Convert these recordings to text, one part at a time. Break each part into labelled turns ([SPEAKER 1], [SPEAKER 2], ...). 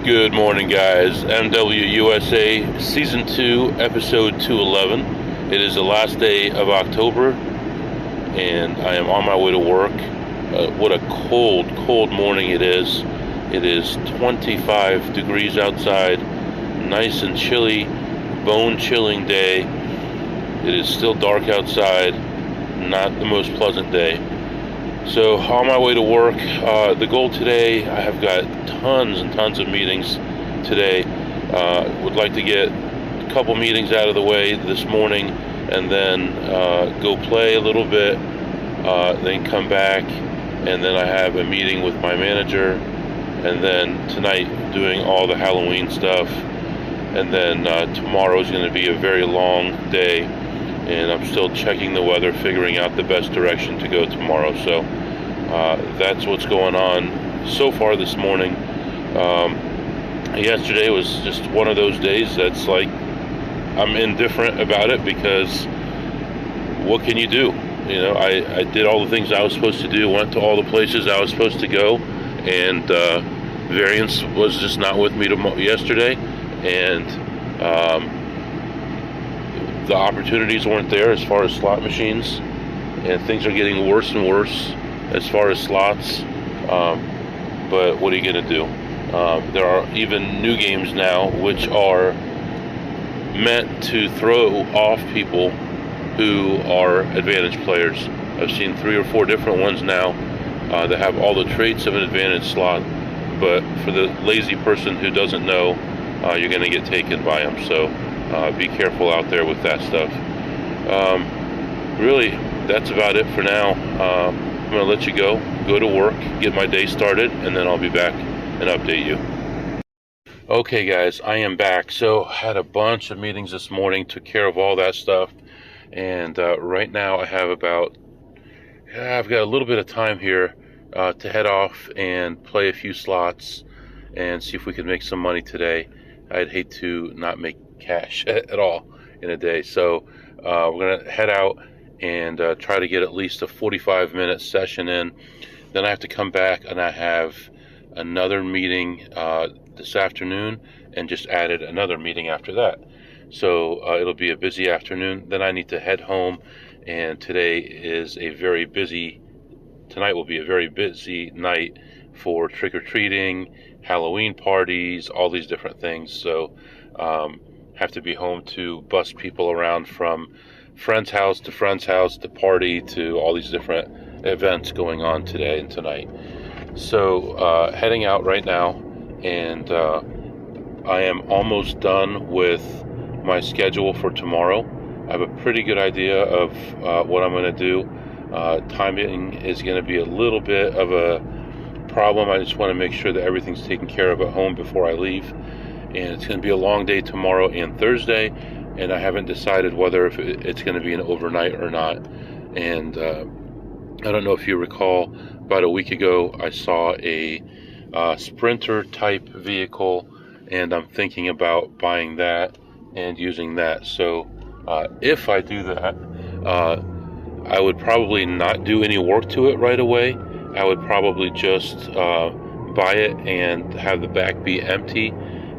[SPEAKER 1] Good morning, guys. MWUSA Season 2, Episode 211. It is the last day of October, and I am on my way to work. What a cold morning it is. It is 25 degrees outside, nice and chilly, bone-chilling day. It is still dark outside, not the most pleasant day. So on my way to work, the goal today, I have got tons and tons of meetings today. Would like to get a couple meetings out of the way this morning and then go play a little bit, then come back, and then I have a meeting with my manager, and then tonight doing all the Halloween stuff, and then tomorrow is going to be a very long day, and I'm still checking the weather, figuring out the best direction to go tomorrow. So that's what's going on so far this morning. Yesterday was just one of those days that's like I'm indifferent about it, because what can you do? You know, I did all the things I was supposed to do, went to all the places I was supposed to go, and variance was just not with me yesterday, and the opportunities weren't there as far as slot machines, and things are getting worse and worse as far as slots. But what are you going to do? There are even new games now which are meant to throw off people who are advantage players. I've seen 3 or 4 different ones now that have all the traits of an advantage slot, but for the lazy person who doesn't know, you're going to get taken by them. So be careful out there with that stuff. Really, that's about it for now. I'm going to let you go to work, get my day started, and then I'll be back and update you. Okay, guys, I am back. So had a bunch of meetings this morning, took care of all that stuff, and right now I have I've got a little bit of time here to head off and play a few slots and see if we can make some money today. I'd hate to not make cash at all in a day. So we're gonna head out and try to get at least a 45-minute session in. Then I have to come back, and I have another meeting this afternoon, and just added another meeting after that. So it'll be a busy afternoon. Then I need to head home, and tonight will be a very busy night for trick-or-treating, Halloween parties, all these different things. So have to be home to bus people around from friend's house to party to all these different events going on today and tonight. So heading out right now, and I am almost done with my schedule for tomorrow. I have a pretty good idea of what I'm going to do. Timing is going to be a little bit of a problem. I just want to make sure that everything's taken care of at home before I leave. And it's going to be a long day tomorrow and Thursday, and I haven't decided whether if it's going to be an overnight or not. And I don't know if you recall, about a week ago I saw a Sprinter type vehicle, and I'm thinking about buying that and using that. So if I do that, I would probably not do any work to it right away. I would probably just buy it and have the back be empty,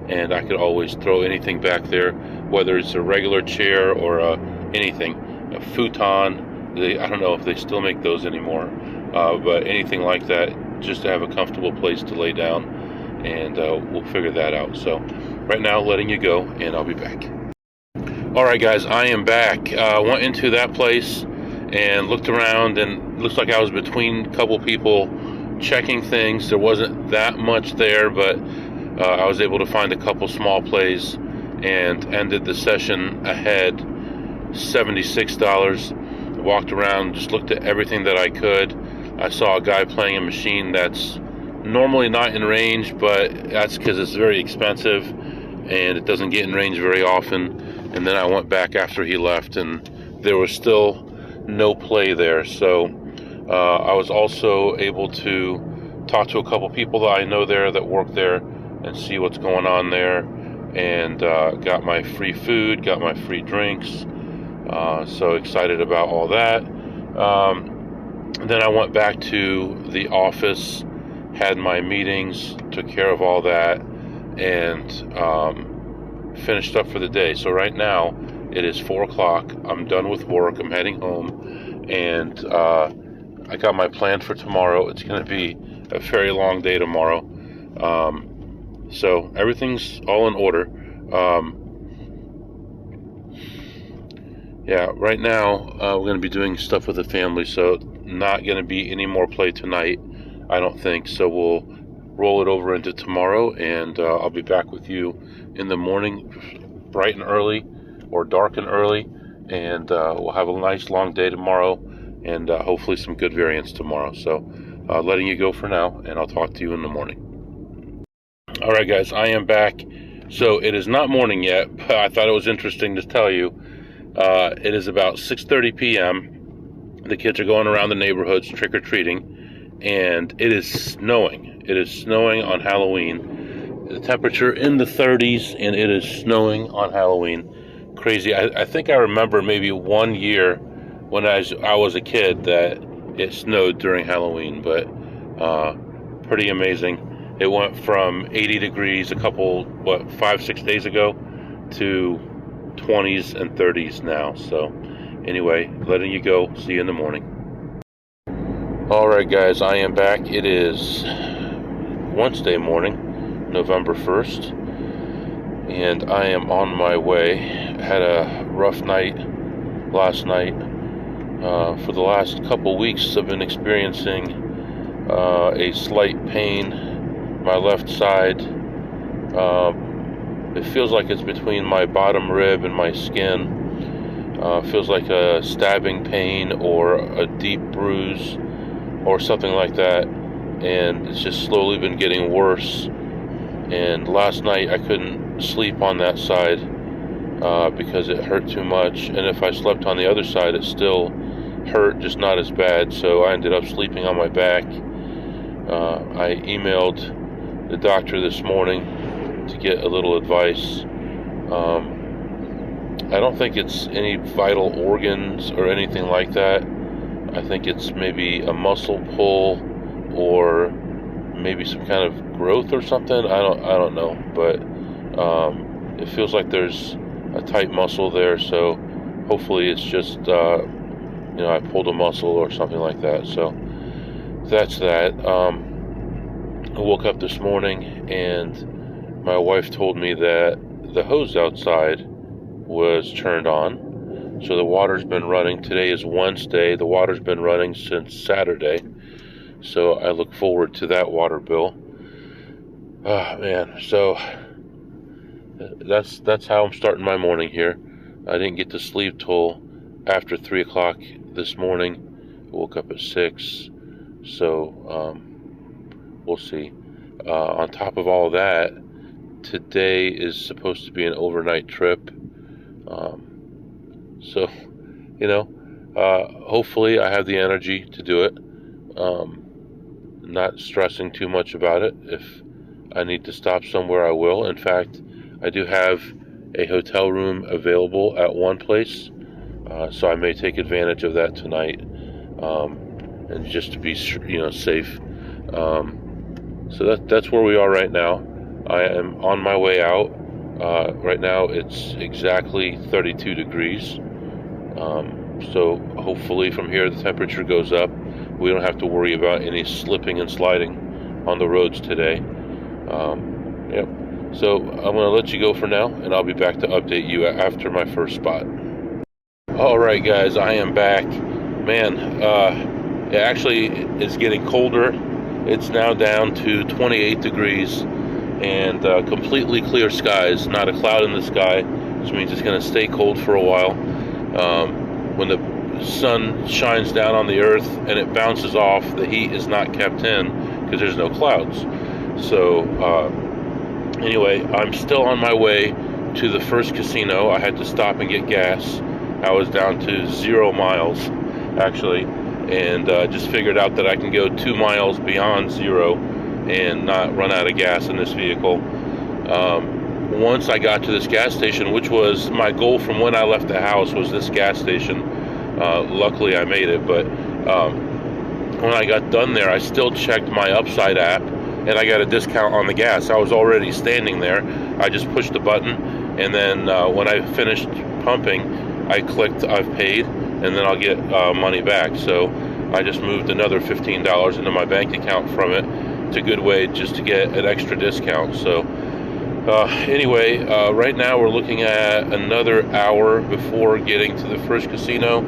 [SPEAKER 1] and I could always throw anything back there, whether it's a regular chair or anything, a futon. I don't know if they still make those anymore, but anything like that, just to have a comfortable place to lay down, and we'll figure that out. So right now, letting you go, and I'll be back. All right, guys, I am back. Went into that place and looked around, and looks like I was between a couple people checking things. There wasn't that much there, but I was able to find a couple small plays and ended the session ahead, $76. Walked around, just looked at everything that I could. I saw a guy playing a machine that's normally not in range, but that's because it's very expensive and it doesn't get in range very often. And then I went back after he left, and there was still no play there. So I was also able to talk to a couple people that I know there that work there and see what's going on there, and got my free food, got my free drinks. So excited about all that. Then I went back to the office, had my meetings, took care of all that, and finished up for the day. So right now it is 4 o'clock. I'm done with work. I'm heading home, and I got my plan for tomorrow. It's going to be a very long day tomorrow. So everything's all in order. Yeah, right now we're going to be doing stuff with the family, so not going to be any more play tonight, I don't think. So we'll roll it over into tomorrow, and I'll be back with you in the morning, bright and early, or dark and early, and we'll have a nice long day tomorrow, and hopefully some good variants tomorrow. So letting you go for now, and I'll talk to you in the morning. All right, guys, I am back. So it is not morning yet, but I thought it was interesting to tell you. It is about 6:30 p.m. The kids are going around the neighborhoods trick-or-treating, and it is snowing. It is snowing on Halloween. The temperature in the 30s, and it is snowing on Halloween. Crazy. I think I remember maybe one year when I was a kid that it snowed during Halloween, but pretty amazing. It went from 80 degrees a couple, 5-6 days ago to 20s and 30s now. So anyway, letting you go. See you in the morning. All right, guys, I am back. It is Wednesday morning, November 1st, and I am on my way. Had a rough night last night. For the last couple weeks, I've been experiencing a slight pain, my left side. It feels like it's between my bottom rib and my skin. Feels like a stabbing pain or a deep bruise or something like that. And it's just slowly been getting worse. And last night I couldn't sleep on that side because it hurt too much. And if I slept on the other side, it still hurt, just not as bad. So I ended up sleeping on my back. I emailed the doctor this morning to get a little advice. I don't think it's any vital organs or anything like that. I think it's maybe a muscle pull or maybe some kind of growth or something. I don't know, but it feels like there's a tight muscle there. So hopefully it's just I pulled a muscle or something like that. So that's that. I woke up this morning and my wife told me that the hose outside was turned on. So the water's been running. Today is Wednesday. The water's been running since Saturday. So I look forward to that water bill. Oh, man. So that's how I'm starting my morning here. I didn't get to sleep till after 3 o'clock this morning. I woke up at 6. So we'll see. On top of all that, today is supposed to be an overnight trip. So, hopefully I have the energy to do it. Not stressing too much about it. If I need to stop somewhere, I will. In fact, I do have a hotel room available at one place. So I may take advantage of that tonight. And just to be, safe. So that's where we are right now. I am on my way out. Right now it's exactly 32 degrees. So hopefully from here the temperature goes up. We don't have to worry about any slipping and sliding on the roads today. Yep. So I'm going to let you go for now, and I'll be back to update you after my first spot. All right, guys, I am back. Man, it actually is getting colder. It's now down to 28 degrees. And completely clear skies, not a cloud in the sky, which means it's going to stay cold for a while. When the sun shines down on the earth and it bounces off, the heat is not kept in because there's no clouds. So anyway, I'm still on my way to the first casino. I had to stop and get gas. I was down to 0 miles actually, and just figured out that I can go 2 miles beyond 0 and not run out of gas in this vehicle. Once I got to this gas station, which was my goal from when I left the house, was this gas station. Luckily I made it, but when I got done there, I still checked my Upside app and I got a discount on the gas. I was already standing there. I just pushed the button, and then when I finished pumping, I clicked I've paid, and then I'll get money back. So I just moved another $15 into my bank account from it to Goodway just to get an extra discount. So anyway, right now we're looking at another hour before getting to the first casino.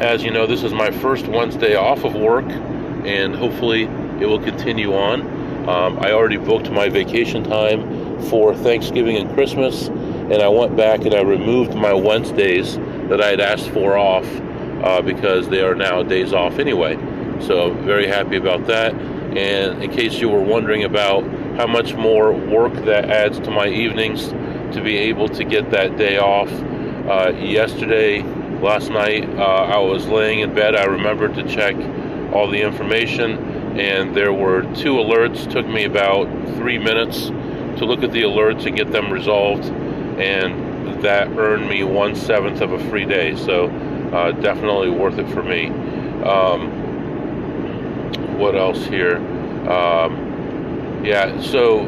[SPEAKER 1] As you know, this is my first Wednesday off of work, and hopefully it will continue on. I already booked my vacation time for Thanksgiving and Christmas, and I went back and I removed my Wednesdays that I had asked for off because they are now days off anyway. So very happy about that. And in case you were wondering about how much more work that adds to my evenings to be able to get that day off, last night, I was laying in bed. I remembered to check all the information, and there were 2 alerts. Took me about 3 minutes to look at the alerts and get them resolved, and that earned me 1/7 of a free day. So definitely worth it for me. What else here? So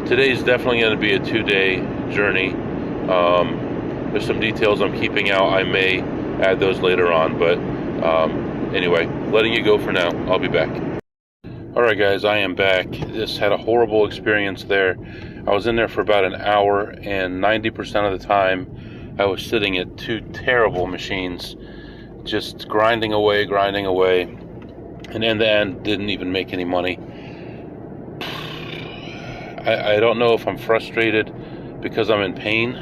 [SPEAKER 1] today's definitely going to be a 2-day journey. There's some details I'm keeping out. I may add those later on, but anyway, letting you go for now. I'll be back. Alright guys, I am back. This had a horrible experience there. I was in there for about an hour, and 90% of the time I was sitting at 2 terrible machines, just grinding away, and in the end didn't even make any money. I don't know if I'm frustrated because I'm in pain,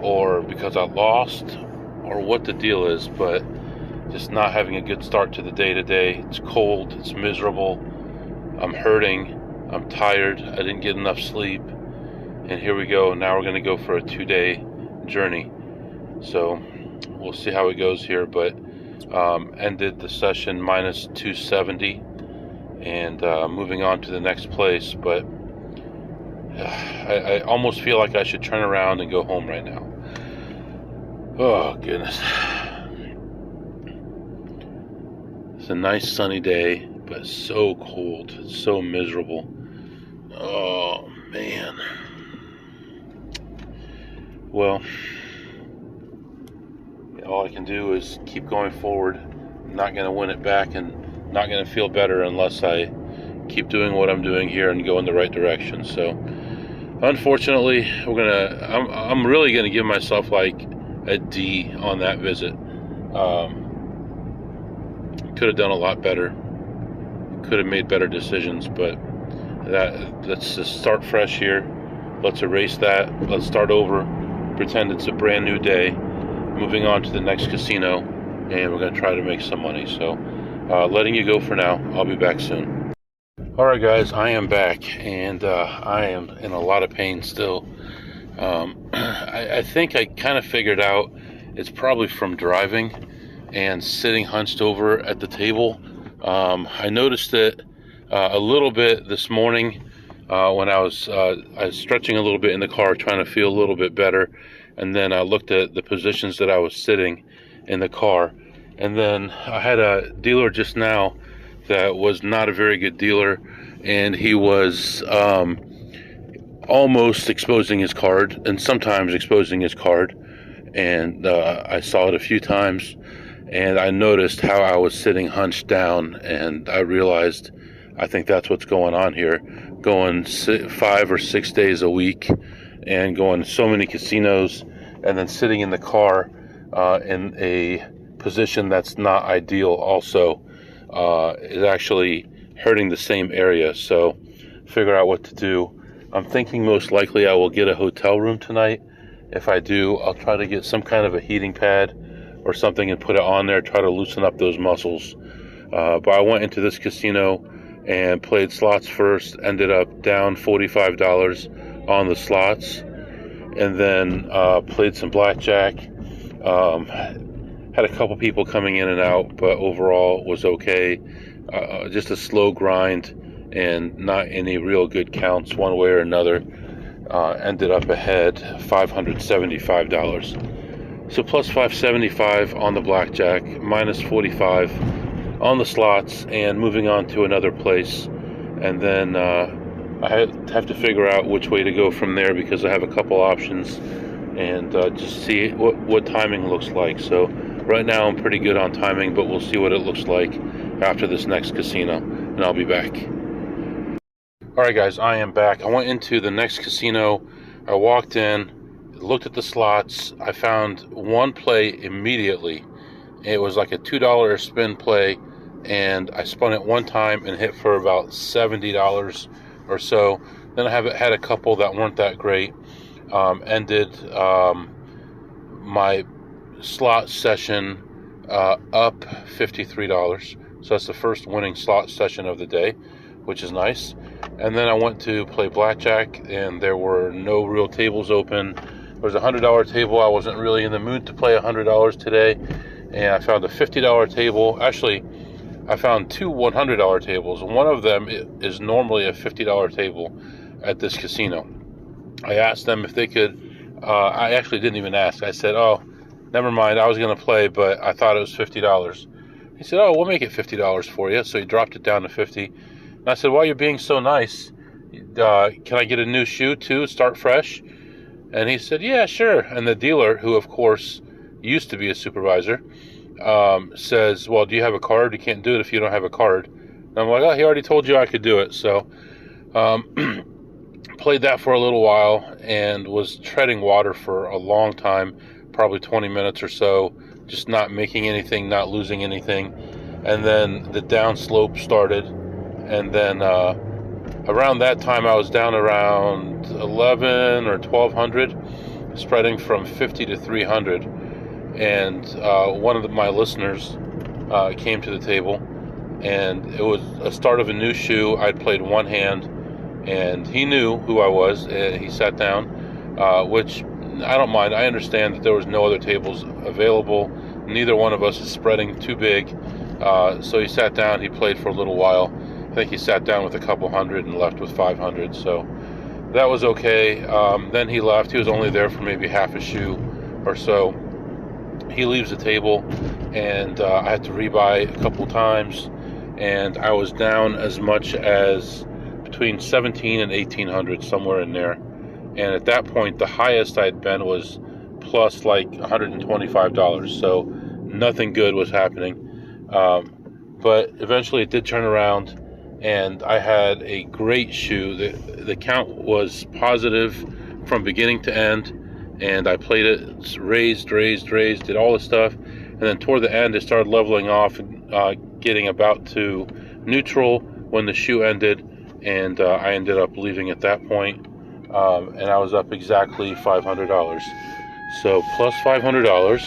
[SPEAKER 1] or because I lost, or what the deal is, but just not having a good start to the day today. It's cold, it's miserable, I'm hurting, I'm tired, I didn't get enough sleep, and here we go. Now we're going to go for a 2-day journey. So we'll see how it goes here, but ended the session minus 270, and moving on to the next place, but I almost feel like I should turn around and go home right now. Oh, goodness. It's a nice sunny day, but so cold. It's so miserable. Oh, man. Well, all I can do is keep going forward. I'm not going to win it back, and not going to feel better unless I keep doing what I'm doing here and go in the right direction. So unfortunately, I'm really gonna give myself like a D on that visit. Could have done a lot better. Could have made better decisions, but let's just start fresh here. Let's erase that. Let's start over. Pretend it's a brand new day. Moving on to the next casino, and we're gonna try to make some money. So, letting you go for now. I'll be back soon. Alright guys, I am back, and I am in a lot of pain still. I think I kind of figured out it's probably from driving and sitting hunched over at the table. I noticed it a little bit this morning when I was stretching a little bit in the car, trying to feel a little bit better, and then I looked at the positions that I was sitting in the car, and then I had a dealer just now that was not a very good dealer, and he was almost exposing his card, and sometimes exposing his card, and I saw it a few times, and I noticed how I was sitting hunched down, and I realized I think that's what's going on here. Going 5 or 6 days a week, and going to so many casinos, and then sitting in the car in a position that's not ideal also is actually hurting the same area. So figure out what to do. I'm thinking most likely I will get a hotel room tonight. If I do, I'll try to get some kind of a heating pad or something and put it on there, try to loosen up those muscles. But I went into this casino and played slots first, ended up down $45 on the slots, and then played some blackjack. Had a couple people coming in and out, but overall was okay. Just a slow grind and not any real good counts one way or another. Ended up ahead $575. So plus 575 on the blackjack, minus 45 on the slots and moving on to another place. And then I have to figure out which way to go from there, because I have a couple options, and just see what timing looks like. So right now I'm pretty good on timing, but we'll see what it looks like after this next casino, and I'll be back. Alright guys, I am back. I went into the next casino. I walked in, looked at the slots. I found one play immediately. It was like a $2 spin play, and I spun it one time and hit for about $70 or so. Then I had a couple that weren't that great. Ended my slot session up $53. So that's the first winning slot session of the day, which is nice. And then I went to play blackjack, and there were no real tables open. There was a $100 table. I wasn't really in the mood to play $100 today, and I found a $50 table. Actually, I found two $100 tables. One of them is normally a $50 table at this casino. I asked them if they could. I actually didn't even ask. I said, "Oh, never mind. I was going to play, but I thought it was $50." He said, "Oh, we'll make it $50 for you." So he dropped it down to $50. And I said, "Why, you're being so nice. Can I get a new shoe too? Start fresh?" And he said, "Yeah, sure." And the dealer, who of course used to be a supervisor, says, "Well, do you have a card? You can't do it if you don't have a card." And I'm like, "Oh, he already told you I could do it." So played that for a little while and was treading water for a long time, probably 20 minutes or so, just not making anything, not losing anything. And then the downslope started, and then around that time I was down around 11 or 1200, spreading from 50 to 300. And one of my listeners came to the table, and it was a start of a new shoe. I'd played one hand, and he knew who I was. He sat down, which I don't mind. I understand that there was no other tables available. Neither one of us is spreading too big. So he sat down. He played for a little while. I think he sat down with a couple hundred and left with 500. So that was okay. Then he left. He was only there for maybe half a shoe or so. He leaves the table, and I had to rebuy a couple times, and I was down as much as between 17 and 1800, somewhere in there. And at that point, the highest I'd been was plus like $125, so nothing good was happening. But eventually it did turn around, and I had a great shoe. The count was positive from beginning to end, and I played it, raised, did all the stuff, and then toward the end it started leveling off, getting about to neutral when the shoe ended, and I ended up leaving at that point, and I was up exactly $500. So plus $500,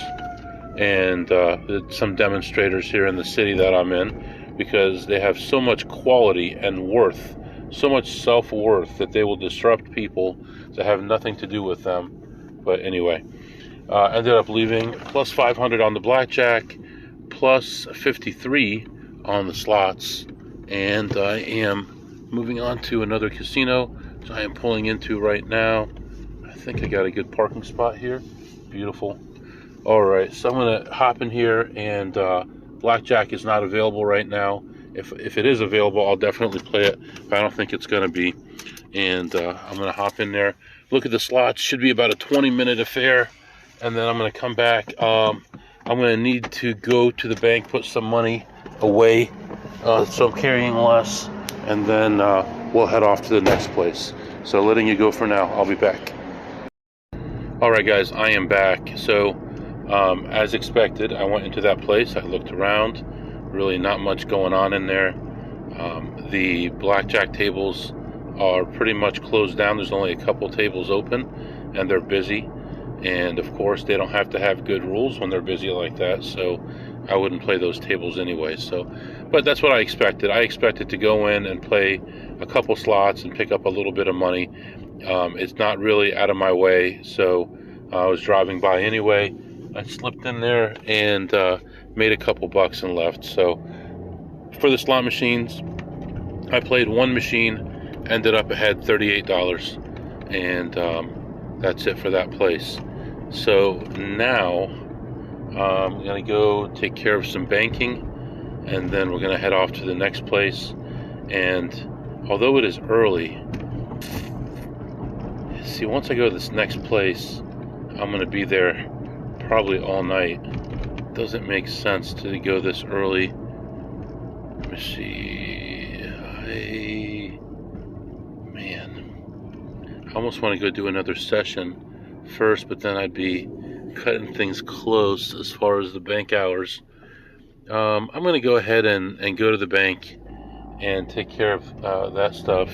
[SPEAKER 1] and some demonstrators here in the city that I'm in, because they have so much quality and worth, so much self-worth, that they will disrupt people that have nothing to do with them. But anyway, ended up leaving plus 500 on the blackjack, plus 53 on the slots, and I am moving on to another casino, which I am pulling into right now. I think I got a good parking spot here. Beautiful. Alright, so I'm going to hop in here, and blackjack is not available right now. If it is available, I'll definitely play it, but I don't think it's going to be. And I'm going to hop in there, look at the slots. Should be about a 20-minute affair, and then I'm going to come back. I'm going to need to go to the bank, put some money away, so I'm carrying less, and then we'll head off to the next place. So letting you go for now. I'll be back. Alright guys, I am back. So as expected, I went into that place. I looked around. Really not much going on in there. The blackjack tables are pretty much closed down. There's only a couple tables open, and they're busy. And of course, they don't have to have good rules when they're busy like that, so I wouldn't play those tables anyway. So, but that's what I expected. I expected to go in and play a couple slots and pick up a little bit of money. It's not really out of my way, so I was driving by anyway. I slipped in there and made a couple bucks and left. So for the slot machines, I played one machine, ended up ahead $38, and that's it for that place. So now I'm gonna go take care of some banking, and then we're going to head off to the next place. And although it is early, see, once I go to this next place, I'm going to be there probably all night. Doesn't make sense to go this early. Let me see. I almost want to go do another session first, but then I'd be cutting things close as far as the bank hours. I'm going to go ahead and go to the bank and take care of that stuff,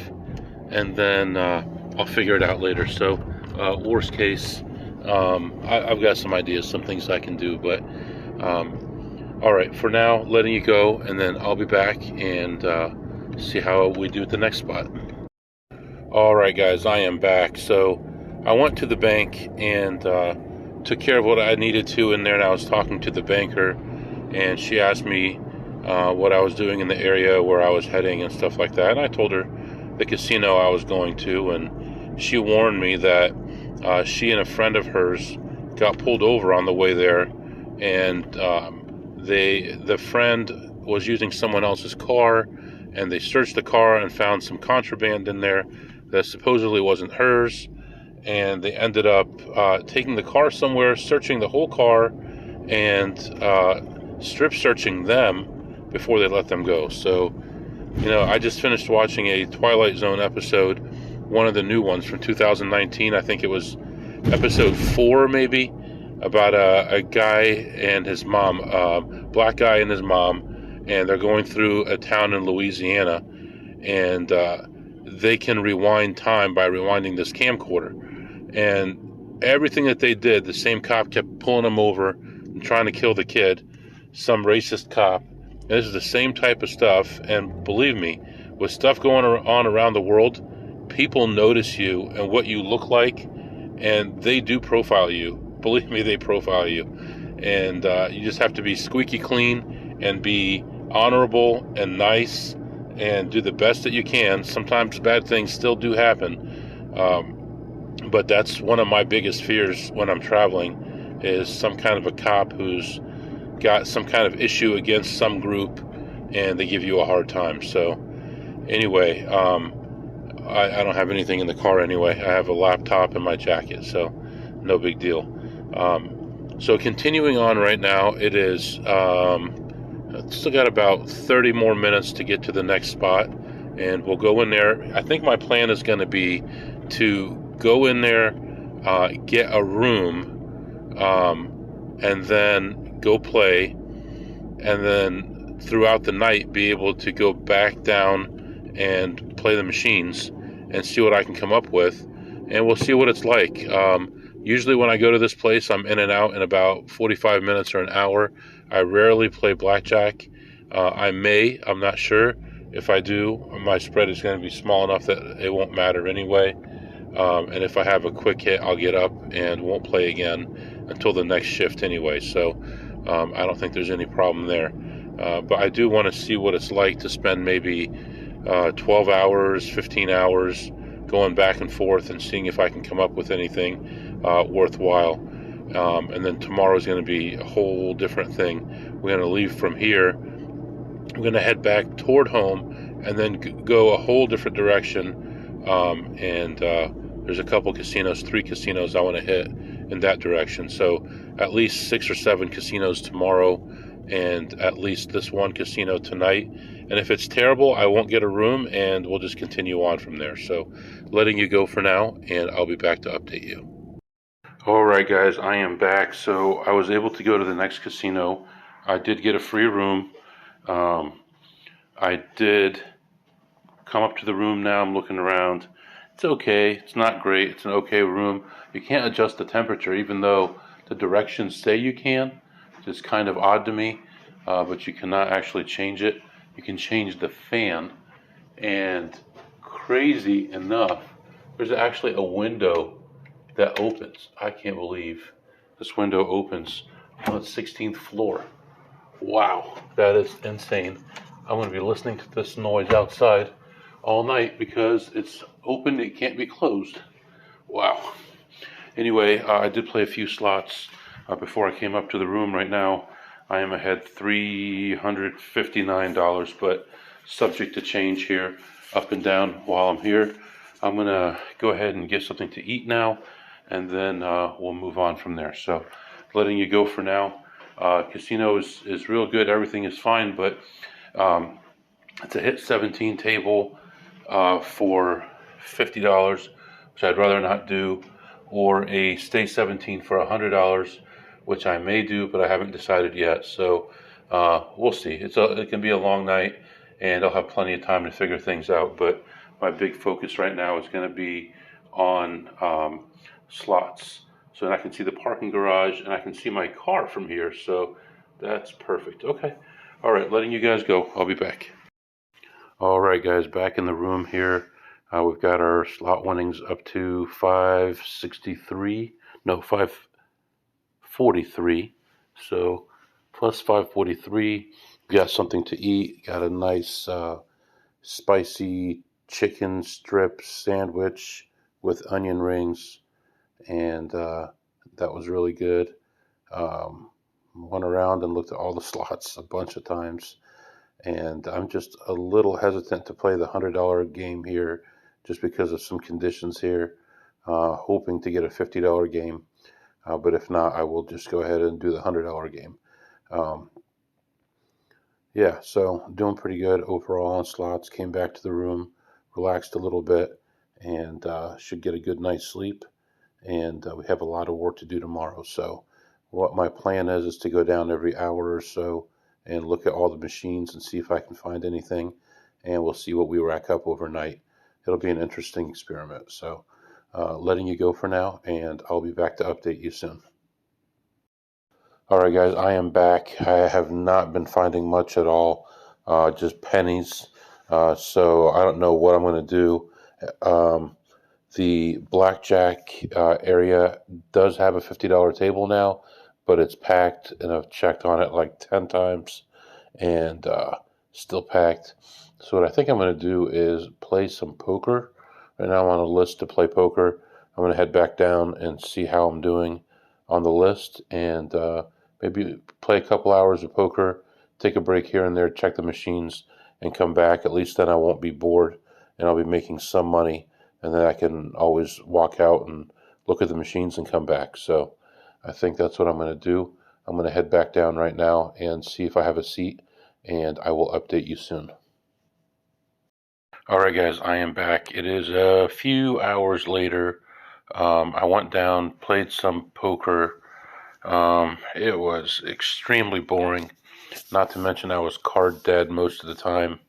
[SPEAKER 1] and then I'll figure it out later. So worst case, I've got some ideas, some things I can do, but all right, for now, letting you go, and then I'll be back and see how we do at the next spot. All right, guys, I am back. So I went to the bank and took care of what I needed to in there, and I was talking to the banker, and she asked me what I was doing in the area, where I was heading and stuff like that, and I told her the casino I was going to, and she warned me that she and a friend of hers got pulled over on the way there, and the friend was using someone else's car, and they searched the car and found some contraband in there that supposedly wasn't hers, and they ended up taking the car somewhere, searching the whole car, and strip searching them before they let them go. So, I just finished watching a Twilight Zone episode, one of the new ones from 2019. I think it was episode 4, maybe, about a guy and his mom, black guy and his mom, and they're going through a town in Louisiana, and they can rewind time by rewinding this camcorder. And everything that they did, the same cop kept pulling them over and trying to kill the kid, some racist cop. And this is the same type of stuff, and believe me, with stuff going on around the world, people notice you and what you look like, and they do profile you. Believe me, they profile you. And you just have to be squeaky clean and be honorable and nice and do the best that you can. Sometimes bad things still do happen, but that's one of my biggest fears when I'm traveling, is some kind of a cop who's got some kind of issue against some group and they give you a hard time. So anyway, I don't have anything in the car anyway. I have a laptop in my jacket, so no big deal. So continuing on right now, it is still got about 30 more minutes to get to the next spot, and we'll go in there. I think my plan is going to be to go in there, get a room, and then go play, and then throughout the night be able to go back down and play the machines and see what I can come up with, and we'll see what it's like. Usually when I go to this place, I'm in and out in about 45 minutes or an hour. I rarely play blackjack. I'm not sure. If I do, my spread is going to be small enough that it won't matter anyway. And if I have a quick hit, I'll get up and won't play again until the next shift anyway. So I don't think there's any problem there. But I do want to see what it's like to spend maybe 12 hours, 15 hours going back and forth and seeing if I can come up with anything worthwhile. And then tomorrow's going to be a whole different thing. We're going to leave from here. We're going to head back toward home and then go a whole different direction. There's a couple casinos, 3 casinos I want to hit in that direction. So at least 6 or 7 casinos tomorrow, and at least this one casino tonight. And if it's terrible, I won't get a room, and we'll just continue on from there. So letting you go for now, and I'll be back to update you. All right, guys, I am back. So I was able to go to the next casino. I did get a free room. I did come up to the room now. I'm looking around. It's okay. It's not great. It's an okay room. You can't adjust the temperature, even though the directions say you can. It's kind of odd to me, but you cannot actually change it. You can change the fan, and crazy enough, there's actually a window that opens. I can't believe this window opens on the 16th floor. Wow, that is insane. I'm going to be listening to this noise outside all night because it's open. It can't be closed. Wow. Anyway, I did play a few slots before I came up to the room right now. I am ahead $359, but subject to change here, up and down while I'm here. I'm gonna go ahead and get something to eat now, and then we'll move on from there. So, letting you go for now. Casino is real good. Everything is fine, but it's a hit 17 table for $50, which I'd rather not do, or a stay 17 for $100, which I may do, but I haven't decided yet. So we'll see. It can be a long night, and I'll have plenty of time to figure things out. But my big focus right now is going to be on slots. So I can see the parking garage, and I can see my car from here. So that's perfect. Okay. All right, letting you guys go. I'll be back. All right, guys, back in the room here. We've got our slot winnings up to 563. No, 543. So plus 543. Got something to eat. Got a nice spicy chicken strip sandwich with onion rings, and that was really good. Went around and looked at all the slots a bunch of times, and I'm just a little hesitant to play the $100 game here just because of some conditions here, hoping to get a $50 game. But if not, I will just go ahead and do the $100 game. Yeah, so doing pretty good overall on slots. Came back to the room, relaxed a little bit, and should get a good night's sleep. And we have a lot of work to do tomorrow. So what my plan is to go down every hour or so and look at all the machines and see if I can find anything. And we'll see what we rack up overnight. It'll be an interesting experiment. So letting you go for now, and I'll be back to update you soon. All right, guys, I am back. I have not been finding much at all, just pennies. So I don't know what I'm going to do. The Blackjack area does have a $50 table now, but it's packed, and I've checked on it like 10 times, and still packed. So what I think I'm going to do is play some poker. Right now I'm on a list to play poker. I'm going to head back down and see how I'm doing on the list, and maybe play a couple hours of poker, take a break here and there, check the machines, and come back. At least then I won't be bored, and I'll be making some money, and then I can always walk out and look at the machines and come back. So I think that's what I'm going to do. I'm going to head back down right now and see if I have a seat, and I will update you soon. All right, guys, I am back. It is a few hours later. I went down, played some poker. It was extremely boring. Not to mention I was card dead most of the time.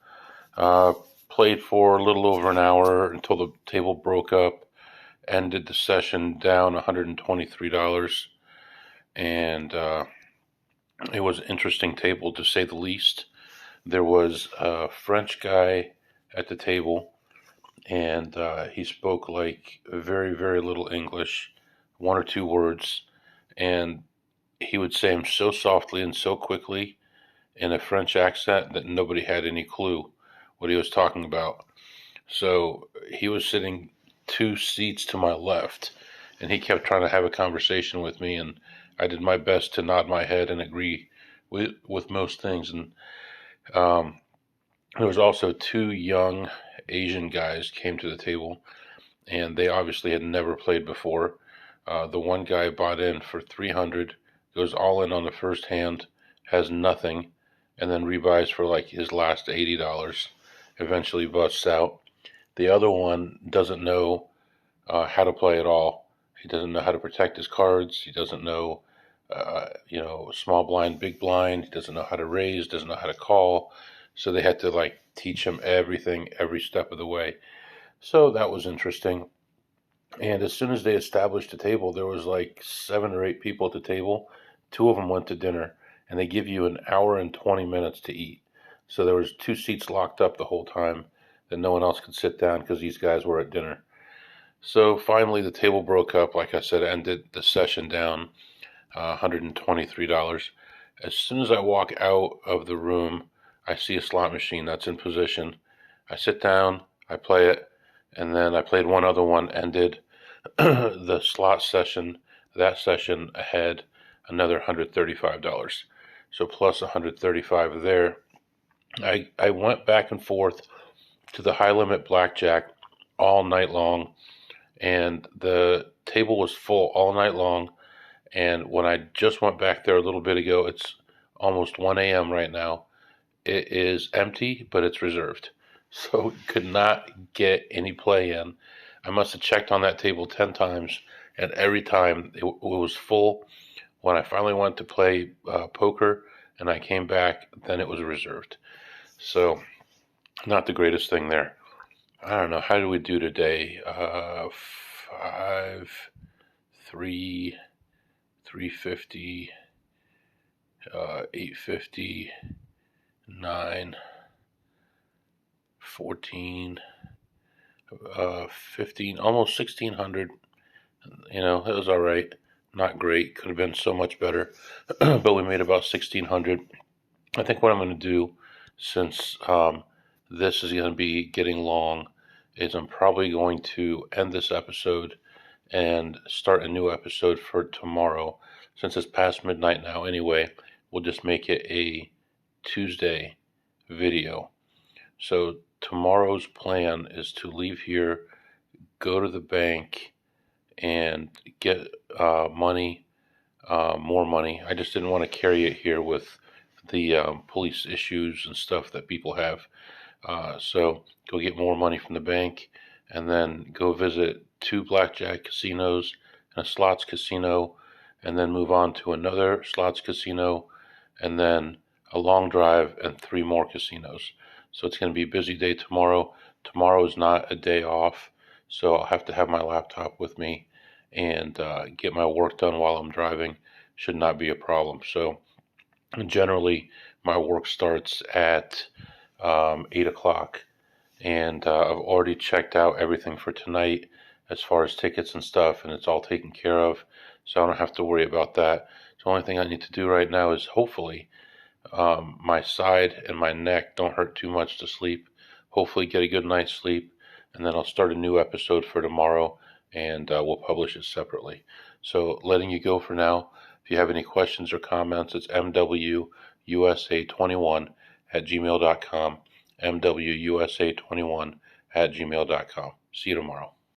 [SPEAKER 1] Played for a little over an hour until the table broke up. Ended the session down $123. And it was an interesting table, to say the least. There was a French guy at the table, and he spoke like very, very little English, one or two words, and he would say them so softly and so quickly in a French accent that nobody had any clue what he was talking about. So he was sitting 2 seats to my left, and he kept trying to have a conversation with me, and I did my best to nod my head and agree with most things. And there was also 2 young Asian guys came to the table, and they obviously had never played before. The one guy bought in for 300, goes all in on the first hand, has nothing, and then rebuys for like his last $80. Eventually busts out. The other one doesn't know how to play at all. He doesn't know how to protect his cards. He doesn't know, small blind, big blind. He doesn't know how to raise. Doesn't know how to call. So they had to like teach him everything every step of the way. So that was interesting. And as soon as they established the table, there was like 7 or 8 people at the table. 2 of them went to dinner, and they give you an hour and 20 minutes to eat. So there was 2 seats locked up the whole time that no one else could sit down because these guys were at dinner. So finally the table broke up. Like I said, ended the session down $123. As soon as I walk out of the room, I see a slot machine that's in position. I sit down, I play it, and then I played one other one, ended the slot session, that session ahead, another $135. so plus 135 there. I went back and forth to the high limit blackjack all night long, and the table was full all night long. And when I just went back there a little bit ago, it's almost 1 a.m. right now. It is empty, but it's reserved. So could not get any play in. I must have checked on that table 10 times, and every time it was full. When I finally went to play poker and I came back, then it was reserved. So not the greatest thing there. I don't know. How did we do today? 5, 3, 350, 850, 9, 14, 15, almost 1600. You know, it was all right. Not great. Could have been so much better. But we made about 1600. I think what I'm going to do, since this is going to be getting long, is I'm probably going to end this episode and start a new episode for tomorrow. Since it's past midnight now anyway, we'll just make it a Tuesday video. So tomorrow's plan is to leave here, go to the bank, and get money, more money. I just didn't want to carry it here with the police issues and stuff that people have. So go get more money from the bank, and then go visit 2 blackjack casinos and a slots casino, and then move on to another slots casino, and then a long drive and 3 more casinos. So it's going to be a busy day tomorrow. Tomorrow is not a day off, so I'll have to have my laptop with me and get my work done while I'm driving. Should not be a problem. So generally, my work starts at 8 o'clock, and I've already checked out everything for tonight as far as tickets and stuff, and it's all taken care of, so I don't have to worry about that. The only thing I need to do right now is hopefully my side and my neck don't hurt too much to sleep. Hopefully get a good night's sleep, and then I'll start a new episode for tomorrow, and we'll publish it separately. So letting you go for now. If you have any questions or comments, it's mwusa21@gmail.com, mwusa21@gmail.com. See you tomorrow.